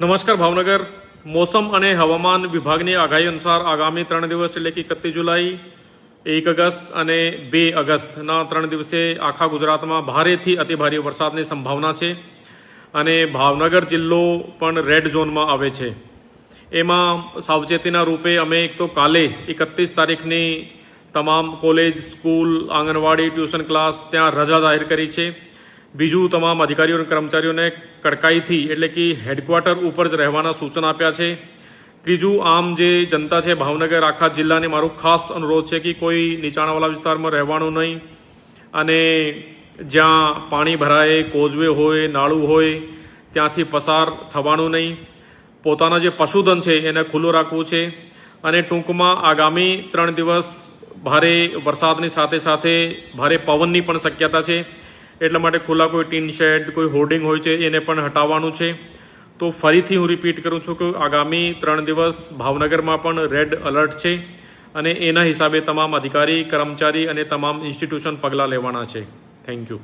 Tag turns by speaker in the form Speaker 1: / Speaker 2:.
Speaker 1: નમસ્કાર ભાવનગર મોસમ અને હવામાન વિભાગની આગાહી અનુસાર આગામી 3 દિવસ એટલે કે 31 જુલાઈ 1 અગસ્ત અને 2 અગસ્તના 3 દિવસે આખા ગુજરાતમાં ભારેથી અતિભારે વરસાદની સંભાવના છે અને ભાવનગર જિલ્લો પણ રેડ ઝોનમાં આવે છે। એમાં સાવચેતીના રૂપે અમે એક તો કાલે 31 તારીખની તમામ કોલેજ સ્કૂલ આંગણવાડી ટ્યુશન ક્લાસ ત્યાં રજા જાહેર કરી છે। બીજું તમામ અધિકારીઓ અને કર્મચારીઓને કડકાઈથી એટલે કે હેડક્વાર્ટર ઉપર જ રહેવાના સૂચના આપ્યા છે। ત્રીજું આમ જે જનતા છે ભાવનગર આખા જિલ્લાને મારો ખાસ અનુરોધ છે કે કોઈ નીચાણવાળા વિસ્તારમાં રહેવાનું નહીં અને જ્યાં પાણી ભરાય કોઝવે હોય નાળું હોય ત્યાંથી પસાર થવાનું નહીં। પોતાના જે પશુધન છે એને ખુલ્લું રાખવું છે અને ટૂંકમાં આગામી 3 દિવસ ભારે વરસાદની સાથે સાથે ભારે પવનની પણ શક્યતા છે। એટલા માટે ખુલ્લા કોઈ ટીન શેડ કોઈ હોર્ડિંગ હોય છે એને પણ હટાવવાનું છે। તો ફરીથી હું રિપીટ કરું છું કે આગામી 3 દિવસ ભાવનગરમાં પણ રેડ એલર્ટ છે અને એના હિસાબે તમામ અધિકારી કર્મચારી અને તમામ ઇન્સ્ટિટ્યુશન પગલાં લેવાના છે। Thank you.